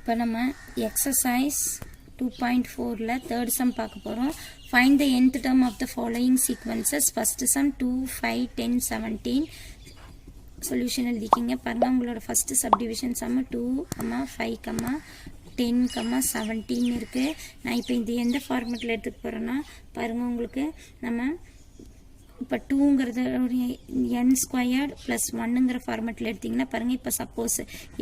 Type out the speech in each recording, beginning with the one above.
இப்போ நம்ம exercise 2.4ல third sum பார்க்க போகிறோம். Find the nth term of the following sequences. First sum 2, 5, 10, 17. Solution எழுதிக்கிங்க. பாருங்கள், உங்களோட ஃபர்ஸ்ட் சப்டிவிஷன் சம் 2, 5, 10, 17 இருக்குது. நான் இப்போ இது எந்த ஃபார்மெட்டில் எடுத்துக்க போகிறேன்னா பாருங்கள், உங்களுக்கு நம்ம இப்போ 2ங்கிறது n ஸ்கொயர்ட் ப்ளஸ் 1ங்கிற ஃபார்மெட்டில் எடுத்திங்கன்னா பாருங்கள், இப்போ சப்போஸ்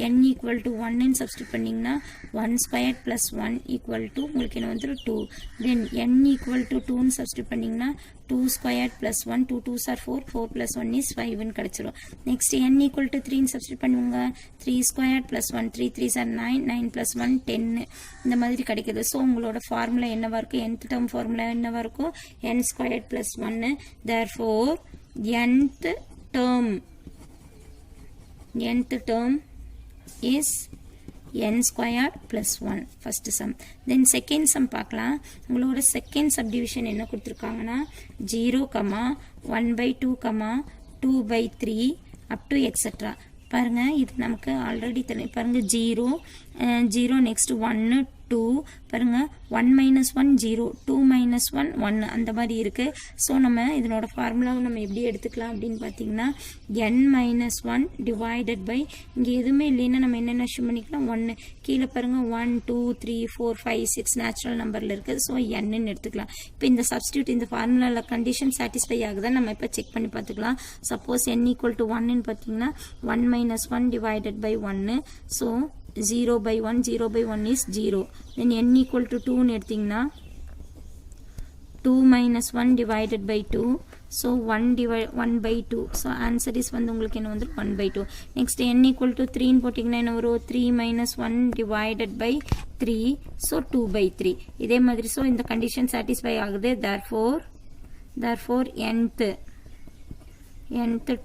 n ஈக்குவல் டு 1ன்னு சப்ஸ்டியூட் பண்ணிங்கன்னா 1 ஸ்கொயர்ட் ப்ளஸ் 1 ஈக்குவல் டு உங்களுக்கு என்ன வந்துடும் 2. தென் n ஈக்குவல் டு 2ன்னு சப்ஸ்டியூட் பண்ணிங்கன்னா 2 squared plus 1, 2 2s are 4, 4 + 1 is 5ன்னு கிடச்சிரும். நெக்ஸ்ட் n ஈக்குவல் டு 3ன்னு சப்ஸ்டியூட் பண்ணுவாங்க. 3 ஸ்கொயர்ட் ப்ளஸ் 1, 3 3s are 9, 9 + 1 10 இந்த மாதிரி கிடைக்குது. ஸோ உங்களோட ஃபார்முலா என்னவா இருக்கும்? nth டேர்ம் ஃபார்முலா என்னவா இருக்கும்? n squared plus 1. therefore nth term is n squared plus 1. first sum. then second sum பார்க்கலாம். உங்களோட second subdivision என்ன கொடுத்துருக்காங்கன்னா 0, 1/2, 2/3 up to etc. பாருங்க, இது நமக்கு ஆல்ரெடி தெரியும். பாருங்க 0 நெக்ஸ்ட் 1 2 பாருங்க 1 - 1 0, 2 - 1 1 அந்த மாதிரி இருக்கு. ஸோ நம்ம இதனோட ஃபார்முலாவை நம்ம எப்படி எடுத்துக்கலாம் அப்படின்னு பார்த்தீங்கன்னா n - 1 டிவைடட் பை இங்கே எதுவுமே இல்லைன்னா நம்ம என்னென்ன அஷ்யூம் பண்ணிக்கலாம் 1. கீழே பாருங்க 1 2 3 4 5 6 நேச்சுரல் நம்பரில் இருக்குது. ஸோ என்னன்னு எடுத்துக்கலாம். இப்போ இந்த சப்ஸ்டியூட் இந்த ஃபார்முலாவில் கண்டிஷன் சாட்டிஸ்ஃபை ஆகுதான் நம்ம இப்போ செக் பண்ணி பார்த்துக்கலாம். சப்போஸ் n ஈக்குவல் டு 1ன்னு பார்த்தீங்கன்னா 1 - 1 divided by 1. So 0/1, 0/1 is 0. then n equal to 2 எடுத்தீங்கன்னா 2 - 1 divided by 2. so 1/2. so answer is வந்து உங்களுக்கு என்ன வந்து 1/2. next n equal to 3 போட்டிங்கன்னா என்ன வரும்? 3 - 1 divided by 3. so 2/3. இதே மாதிரி so இந்த condition satisfy ஆகுது. therefore nth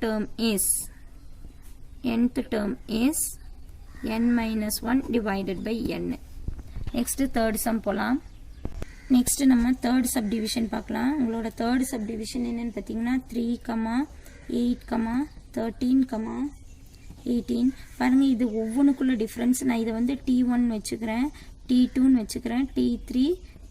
term is n - 1 divided by n. next third sum போலாம். next நம்ம third subdivision பார்க்கலாம். உங்களோட third subdivision என்னன்னு பார்த்தீங்கன்னா 3, 8, 13, 18. பாருங்க, இது ஒவ்வொன்றுக்குள்ள டிஃப்ரென்ஸ். நான் இதை வந்து T1 வச்சுக்கிறேன், T2ன்னு வச்சுக்கிறேன், T3,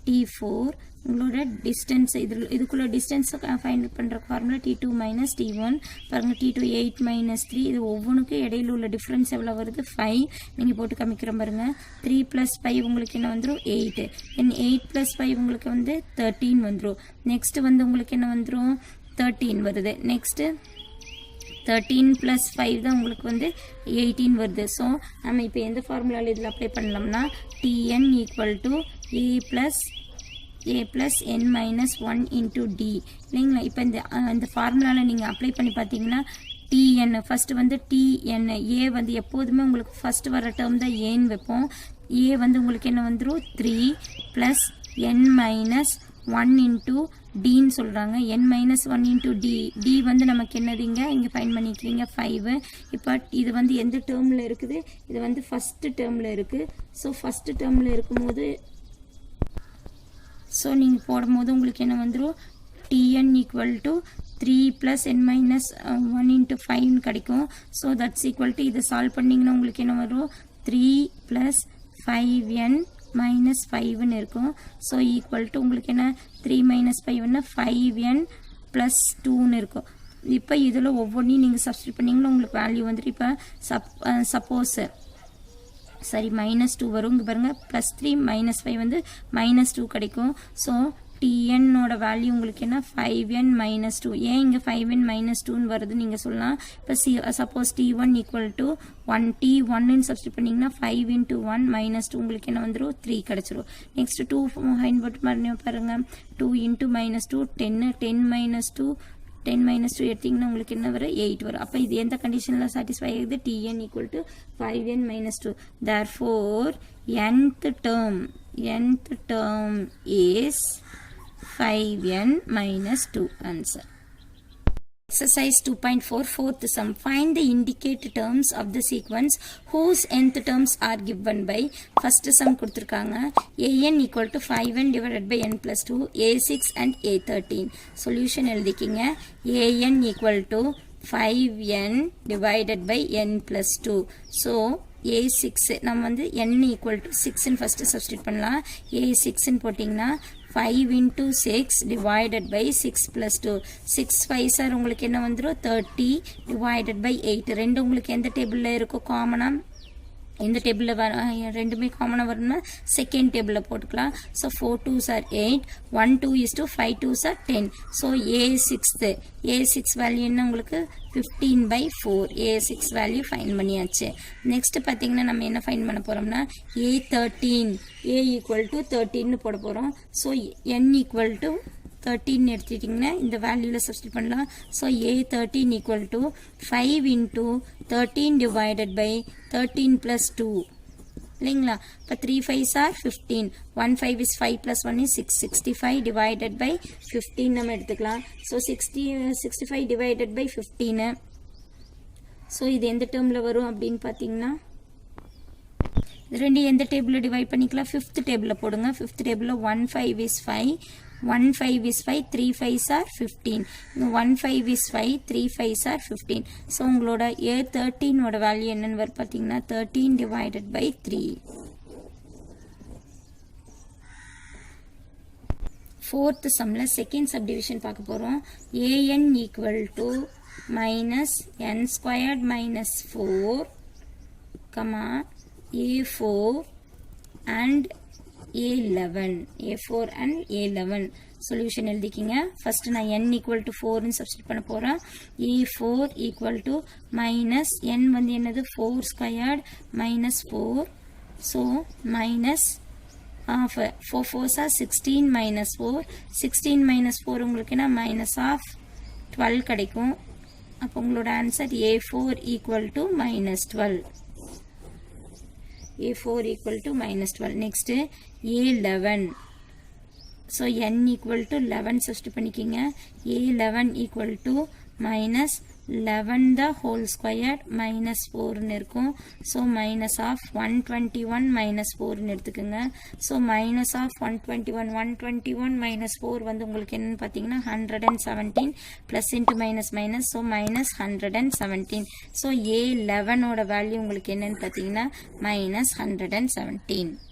T4. உங்களோட டிஸ்டன்ஸ் இதுக்குள்ள டிஸ்டன்ஸ் ஃபைண்ட் பண்ணுற ஃபார்முலா T2 - T1. பாருங்க, T2 8 - 3. இது ஒவ்வொன்றுக்கும் இடையில உள்ள டிஃப்ரென்ஸ் எவ்வளோ வருது? 5. நீங்கள் போட்டு காமிக்கிறேன் பாருங்க. 3 + 5 உங்களுக்கு என்ன வந்துடும்? 8. தென் 8 + 5 உங்களுக்கு வந்து 13 வந்துடும். நெக்ஸ்ட் வந்து உங்களுக்கு என்ன வந்துடும்? 13 வருது. நெக்ஸ்ட் 13 + 5 தான் உங்களுக்கு வந்து 18 வருது. ஸோ நம்ம இப்போ எந்த ஃபார்முலாவில் இதில் அப்ளை பண்ணலாம்னா Tn = a plus n minus 1 into d. இல்லைங்களா? இப்போ இந்த ஃபார்முலாவில் நீங்கள் அப்ளை பண்ணி பார்த்தீங்கன்னா tn ஃபர்ஸ்ட் வந்து tn a வந்து எப்போதுமே உங்களுக்கு ஃபர்ஸ்ட் வர டேர்ம் தான் ஏன்னு வைப்போம். a வந்து உங்களுக்கு என்ன வந்துடும்? 3 plus n minus 1 into dன்னு சொல்கிறாங்க. n minus 1 into d வந்து நமக்கு என்னதுங்க இங்கே ஃபைன் பண்ணிக்கிறீங்க 5. இப்போ இது வந்து எந்த டேர்மில் இருக்குது? இது வந்து ஃபஸ்ட்டு டேர்மில் இருக்குது. ஸோ ஃபஸ்ட்டு டேர்மில் இருக்கும்போது ஸோ நீங்கள் போடும்போது உங்களுக்கு என்ன வந்துடும்? Tn = 3 + n - 1 into 5 கிடைக்கும். ஸோ தட்ஸ் ஈக்குவல் டு இதை சால்வ் பண்ணிங்கன்னா உங்களுக்கு என்ன வரும்? 3 + 5n - 5ன்னு இருக்கும். ஸோ ஈக்குவல் டு உங்களுக்கு என்ன? 3 - 5ன்னா 5n + 2ன்னு இருக்கும். இப்போ இதில் ஒவ்வொன்றையும் நீங்கள் சப்ஸ்டியூட் பண்ணிங்கன்னா உங்களுக்கு வேல்யூ வந்துட்டு இப்போ சப்போஸ் சரி -2 வரும். இங்கே பாருங்கள் +3 - 5 வந்து -2 கிடைக்கும். ஸோ Tnோட வேல்யூ உங்களுக்கு என்ன? 5n - 2. ஏன் இங்கே 5n - 2ன்னு வருது நீங்கள் சொல்லலாம். இப்போ சப்போஸ் T1 = 1, T1ன்னு சப்ஸ்டியூட் பண்ணிங்கன்னா 5 × 1 - 2 உங்களுக்கு என்ன வந்துடும்? 3 கிடச்சிரும். நெக்ஸ்ட் 2 ஃபைன் போட்டு பாருங்கள். 2 × -2 10, 10 - 2 10 - 2 எடுத்தீங்கன்னா உங்களுக்கு என்ன வரும்? 8 வரும். அப்போ இது எந்த கண்டிஷனில் சாட்டிஸ்ஃபை ஆகுது? Tn = 5n - 2. therefore nth term is 5n - 2. answer. Exercise 2.4 fourth sum. Find the indicated terms of the sequence whose nth terms are given by. first sum கொடுத்திருக்காங்க an = 5n divided by n plus 2, a6 and a13. solution எழுதிக்கிங்க. an = 5n divided by n plus 2. so a6 நம்ம வந்து n equal to 6 first substitute பண்ணலாம் a6 போட்டிங்கன்னா 5 into 6 divided by 6 plus 2 6 5 sir உங்களுக்கு என்ன வந்துரும் 30 divided by 8 ரெண்டு உங்களுக்கு எந்த டேபிளில் இருக்கோ காமனா இந்த டேபிளில் ரெண்டுமே காமனாக வரணும்னா செகண்ட் டேபிளில் போட்டுக்கலாம் so 4 2s are 8 1 2 is to 5 2s are 10 so a6 value என்ன உங்களுக்கு 15/4 a6 வேல்யூ ஃபைன் பண்ணியாச்சு நெக்ஸ்ட் பார்த்தீங்கன்னா நம்ம என்ன ஃபைன் பண்ண போகிறோம்னா a13 a equal to 13 போட போகிறோம் ஸோ n equal to 13 எடுத்துட்டிங்கன்னா இந்த வேல்யூவில் சப்ஸ்டிட் பண்ணலாம் so a13 equal to 5 into 13 divided by 13 plus 2 இல்லைங்களா இப்போ 3 5s are 15 1 5 is 5 plus 1 is 6 65 divided by 15 நம்ம எடுத்துக்கலாம் ஸோ 65 divided by 15 ஸோ இது எந்த டேர்மில் வரும் அப்படின்னு பார்த்தீங்கன்னா இது ரெண்டு எந்த டேபிளில் டிவைட் பண்ணிக்கலாம் ஃபிஃப்த் டேபிளில் போடுங்க ஃபிஃப்த் டேபிளில் 1 5 is 5 1 5 is 5 3 5s are 15 1 5 is 5 3 5s are 15 so உங்களோட a13 ஓட வேல்யூ என்னன்னு வரும் பார்த்தீங்கன்னா 13 divided by 3 fourth sumல செகண்ட் சப்டிவிஷன் பார்க்க போகிறோம் an equal to minus n squared minus 4 comma a4 and a4 and a11 solution எழுதிக்கிங்க ஃபர்ஸ்ட் நான் n equal to 4 ன்னு சப்ஸ்டிட் பண்ண போகிறேன் a4 equal to minus n வந்து என்னது 4 squared minus 4 so minus 4 4s are 16 minus 4 16 minus 4 உங்களுக்கு என்ன minus of 12 கிடைக்கும் அப்போ உங்களோட answer a4 equal to minus 12 a4 equal to minus 12 next a11 so n equal to 11 substitute பண்ணிக்கிங்க a11 equal to minus 11 the whole squared minus 4 ன்னு இருக்கும் so minus of 121 minus 4 ன்னு எடுத்துக்குங்க so minus of 121 minus 4 வந்து உங்களுக்கு என்னன்னு பார்த்தீங்கன்னா 117 plus into minus minus so minus 117 so a11 ஓட வேல்யூ உங்களுக்கு என்னன்னு பார்த்தீங்கன்னா minus 117